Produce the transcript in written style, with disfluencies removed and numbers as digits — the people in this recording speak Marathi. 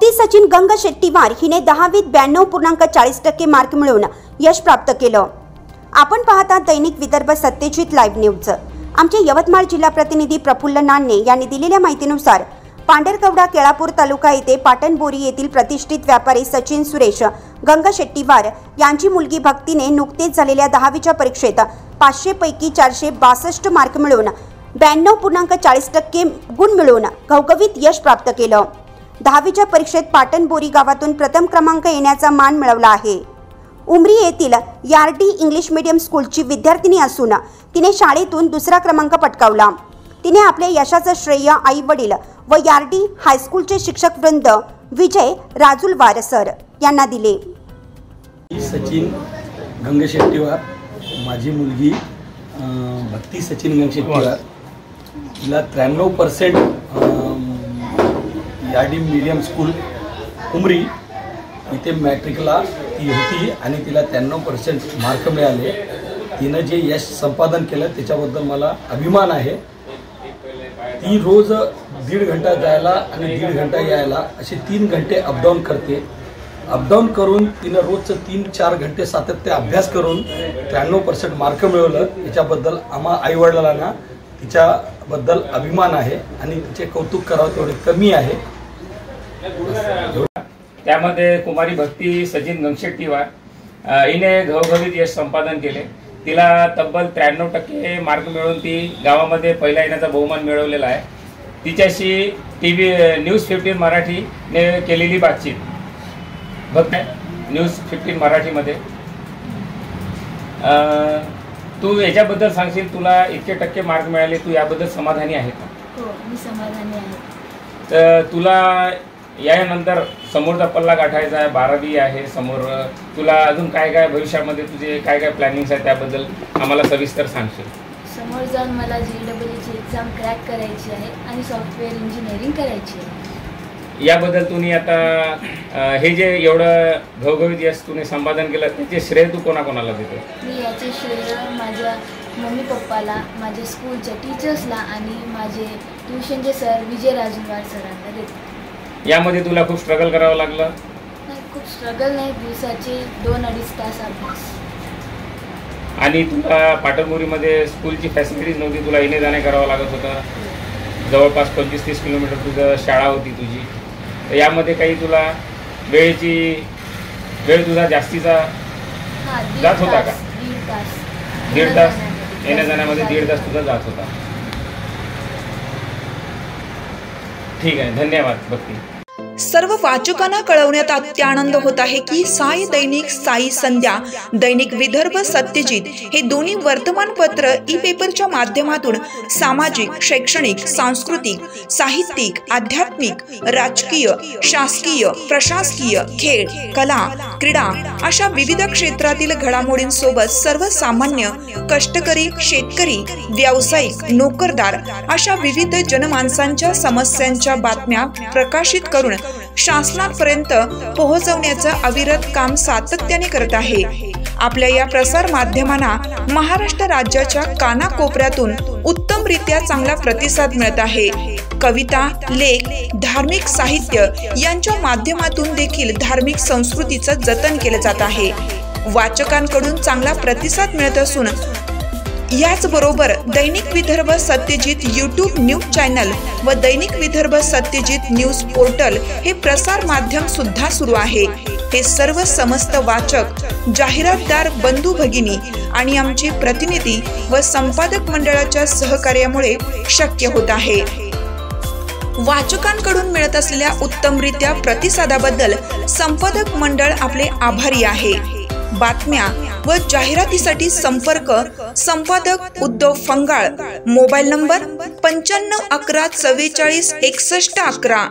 भक्ती सचिन गंगशेट्टीवार हिने 10वीत 92.40% मार्क मिळवून यश प्राप्त केलं। आपण पाहता दैनिक विदर्भ सत्यजित लाईव्ह न्यूज। आमचे यवतमाळ जिल्हा प्रतिनिधी प्रफुल्ल नान्ने यांनी दिलेल्या माहितीनुसार पांढरकवडा केळापूर तालुका येथे पाटणबोरी येथील प्रतिष्ठित व्यापारी सचिन सुरेश गंगशेट्टीवार यांची मुलगी भक्तीने नुकतेच झालेल्या 10वीच्या परीक्षेत 500 पैकी 462 मार्क मिळवून 92.40% गुण मिळवून घवघवीत यश प्राप्त केलं। 10वीच्या परीक्षेत पाटणबोरी गावातून प्रथम क्रमांक येण्याचा मान मिळवला आहे। उमरी येथील यार्डी इंग्लिश मीडियम स्कूलची विद्यार्थिनी असून तिने शाळेतून दुसरा क्रमांक पटकावला। तिने आपल्या यशाचं श्रेय आई वडील व यार्डी हायस्कूलचे शिक्षक वृंद विजय राजुलवार सर यांना दिले। सचिन गंगशेट्टीवार माझी मुलगी भक्ती सचिन गंगशेट्टीवार तिला 93% यार्डी मीडियम स्कूल उमरी इथे मॅट्रिकला ती होती आणि तिला 93% मार्क मिळाले। तिनं जे यश संपादन केलं त्याच्याबद्दल मला अभिमान आहे। ती रोज 1.5 घंटा जायला आणि 1.5 घंटा यायला असे 3 घंटे अपडाऊन करते। अपडाऊन करून तिनं रोजचं 3-4 घंटे सातत्य अभ्यास करून 93% मार्क मिळवलं। याच्याबद्दल आम्हा आईवडिलांना तिच्याबद्दल अभिमान आहे आणि तिचे कौतुक करावं तेवढे कमी आहे। त्यामध्ये कुमारी भक्ती सचिन गंगशेट्टीवार हिने घवघवीत यश संपादन केले। तिला तब्बल 93% मार्क मिळवून ती गावामध्ये पहिला येण्याचा बहुमान मिळवलेला आहे। तिच्याशी टीव्ही न्यूज 15 मराठीने केलेली बातचीत भक्ती न्यूज 15 मराठीमध्ये तू याच्याबद्दल सांगशील, तुला इतके टक्के मार्क मिळाले, तू याबद्दल समाधानी आहे का? हो, मी समाधानी आहे। तर तुला यानंतर समोरचा पल्ला गाठायचा आहे, 12वी आहे समोर, तुला अजून काय काय भविष्यामध्ये तुझे काय काय प्लॅनिंग्स आहेत त्याबद्दल आम्हाला सविस्तर सांगशील? समोर जाऊन मला JEEची एक्झाम क्रॅक करायची आहे आणि सॉफ्टवेअर इंजिनिअरिंग करायची आहे। याबद्दल तुम्ही आता हे जे एवढं घवघवीत यश तुम्ही संपादन केलं त्याचे श्रेय तू कोणाकोणाला देतो? मी याचे श्रेय माझ्या मम्मी पप्पाला, माझ्या स्कूलच्या टीचर्सला आणि माझे ट्युशनचे सर विजय राजुलवार सरांना देतो। यामध्ये तुला खूप स्ट्रगल करावं लागलं? नाही, खूप स्ट्रगल नाही, दिवसाचे 2-2.5 तास अभ्यास। आणि तुला पाटणबोरीमध्ये स्कूलची फॅसिलिटीज नव्हती, तुला येणे जाणे करावं लागत होतं, जवळपास 25-30 किलोमीटर तुझं शाळा होती तुझी। तर यामध्ये काही तुला वेळ तुझा जास्तीचा जात होता का? 1.5 तास येण्या जाण्यामध्ये 1.5 तास तुझा जात होता। ठीक आहे, धन्यवाद भक्ती। सर्व वाचकांना कळवण्यात अत्यानंद होत आहे की साई दैनिक, साई संध्या, दैनिक विदर्भ सत्यजित हे दोन्ही वर्तमानपत्र ई-पेपरच्या माध्यमातून सामाजिक, शैक्षणिक, सांस्कृतिक, साहित्यिक, आध्यात्मिक, राजकीय, शासकीय, प्रशासकीय, खेळ, कला, क्रीडा अशा विविध क्षेत्रातील घडामोडींसोबत सर्वसामान्य, कष्टकरी, शेतकरी, व्यावसायिक, नोकरदार अशा विविध जनमानसांच्या समस्यांच्या बातम्या प्रकाशित करून शासनापर्यंत पोहोचवण्याचं अविरत काम सातत्याने करत आहे। आपल्या या प्रसार माध्यमांना महाराष्ट्र राज्याच्या कानाकोपऱ्यातून उत्तमरित्या चांगला प्रतिसाद मिळत आहे। कविता, लेख, धार्मिक साहित्य यांच्या माध्यमातून देखील धार्मिक संस्कृतीचं जतन केलं जात आहे। वाचकांकडून चांगला प्रतिसाद मिळत असून याचबरोबर दैनिक Vidarbha Satyajit YouTube news channel व दैनिक विदर्भ सत्यजित न्यूज पोर्टल हे प्रसार माध्यम सुद्धा सुरू आहे। हे सर्व समस्त वाचक, जाहिरातदार बंधू भगिनी आणि आमचे प्रतिनिधी व संपादक मंडळाच्या सहकार्यामुळे शक्य होत आहे। वाचकांकडून मिळत असलेल्या उत्तमरित्या प्रतिसादाबद्दल संपादक मंडळ आपले आभारी आहे। बातम्या व जाहिरातीसाठी संपर्क संपादक उद्धव फंगाळ, मोबाईल नंबर 95 11 44 61 11।